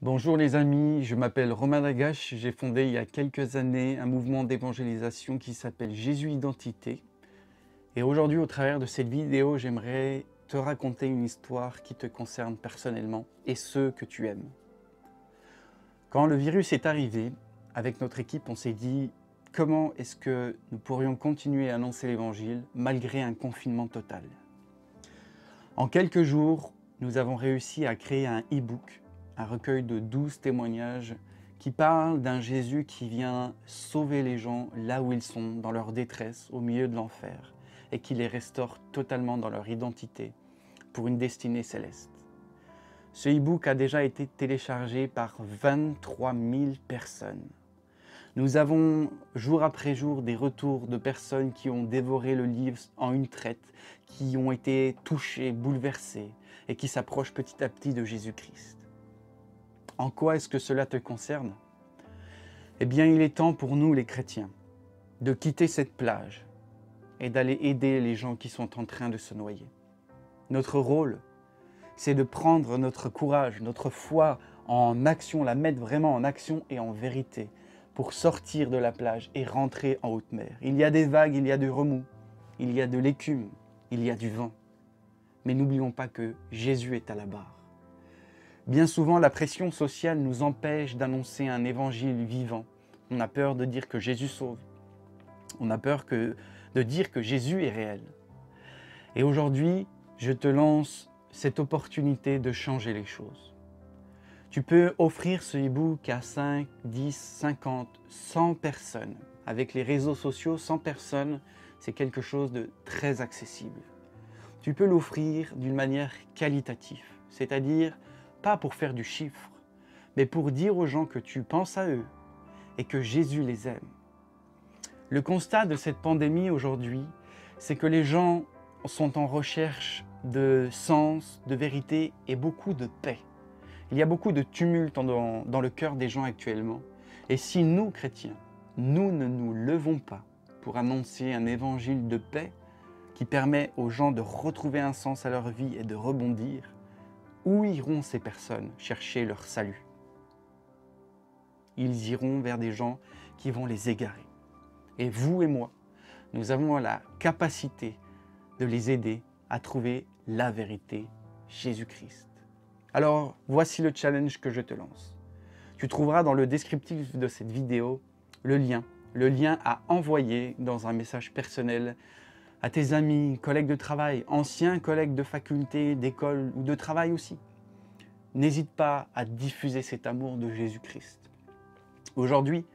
Bonjour les amis, je m'appelle Romain Dagache, j'ai fondé il y a quelques années un mouvement d'évangélisation qui s'appelle Jésus Identité. Et aujourd'hui, au travers de cette vidéo, j'aimerais te raconter une histoire qui te concerne personnellement et ceux que tu aimes. Quand le virus est arrivé, avec notre équipe, on s'est dit comment est-ce que nous pourrions continuer à annoncer l'évangile malgré un confinement total. En quelques jours, nous avons réussi à créer un e-book, un recueil de 12 témoignages qui parlent d'un Jésus qui vient sauver les gens là où ils sont, dans leur détresse, au milieu de l'enfer, et qui les restaure totalement dans leur identité pour une destinée céleste. Ce e-book a déjà été téléchargé par 23 000 personnes. Nous avons jour après jour des retours de personnes qui ont dévoré le livre en une traite, qui ont été touchées, bouleversées et qui s'approchent petit à petit de Jésus-Christ. En quoi est-ce que cela te concerne? Eh bien, il est temps pour nous, les chrétiens, de quitter cette plage et d'aller aider les gens qui sont en train de se noyer. Notre rôle, c'est de prendre notre courage, notre foi en action, la mettre vraiment en action et en vérité pour sortir de la plage et rentrer en haute mer. Il y a des vagues, il y a du remous, il y a de l'écume, il y a du vent. Mais n'oublions pas que Jésus est à la barre. Bien souvent, la pression sociale nous empêche d'annoncer un évangile vivant. On a peur de dire que Jésus sauve. On a peur de dire que Jésus est réel. Et aujourd'hui, je te lance cette opportunité de changer les choses. Tu peux offrir ce e-book à 5, 10, 50, 100 personnes. Avec les réseaux sociaux, 100 personnes, c'est quelque chose de très accessible. Tu peux l'offrir d'une manière qualitative, c'est-à-dire pas pour faire du chiffre, mais pour dire aux gens que tu penses à eux et que Jésus les aime. Le constat de cette pandémie aujourd'hui, c'est que les gens sont en recherche de sens, de vérité et beaucoup de paix. Il y a beaucoup de tumulte dans le cœur des gens actuellement. Et si nous, chrétiens, nous ne nous levons pas pour annoncer un évangile de paix qui permet aux gens de retrouver un sens à leur vie et de rebondir, où iront ces personnes chercher leur salut? Ils iront vers des gens qui vont les égarer. Et vous et moi, nous avons la capacité de les aider à trouver la vérité, Jésus-Christ. Alors, voici le challenge que je te lance. Tu trouveras dans le descriptif de cette vidéo le lien à envoyer dans un message personnel à tes amis, collègues de travail, anciens collègues de faculté, d'école ou de travail aussi. N'hésite pas à diffuser cet amour de Jésus-Christ. Aujourd'hui,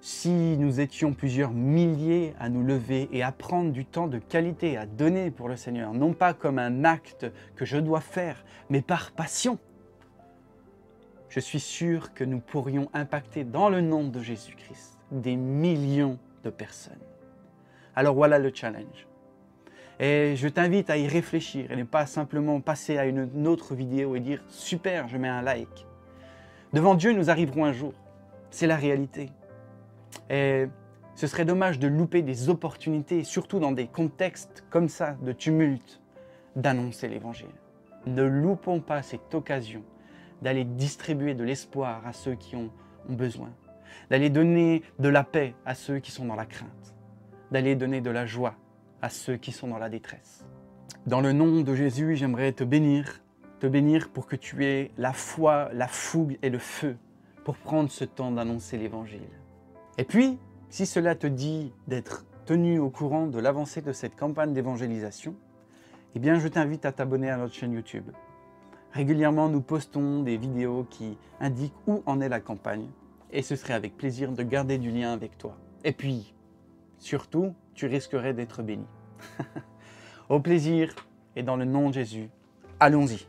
si nous étions plusieurs milliers à nous lever et à prendre du temps de qualité, à donner pour le Seigneur, non pas comme un acte que je dois faire, mais par passion, je suis sûr que nous pourrions impacter dans le nom de Jésus-Christ des millions de personnes. Alors voilà le challenge. Et je t'invite à y réfléchir et ne pas simplement passer à une autre vidéo et dire « super, je mets un like ». Devant Dieu, nous arriverons un jour. C'est la réalité. Et ce serait dommage de louper des opportunités, surtout dans des contextes comme ça, de tumulte, d'annoncer l'Évangile. Ne loupons pas cette occasion d'aller distribuer de l'espoir à ceux qui ont besoin, d'aller donner de la paix à ceux qui sont dans la crainte, d'aller donner de la joie à ceux qui sont dans la détresse. Dans le nom de Jésus, j'aimerais te bénir pour que tu aies la foi, la fougue et le feu pour prendre ce temps d'annoncer l'Évangile. Et puis, si cela te dit d'être tenu au courant de l'avancée de cette campagne d'évangélisation, eh bien, je t'invite à t'abonner à notre chaîne YouTube. Régulièrement, nous postons des vidéos qui indiquent où en est la campagne et ce serait avec plaisir de garder du lien avec toi. Et puis, surtout, tu risquerais d'être béni. Au plaisir et dans le nom de Jésus, allons-y.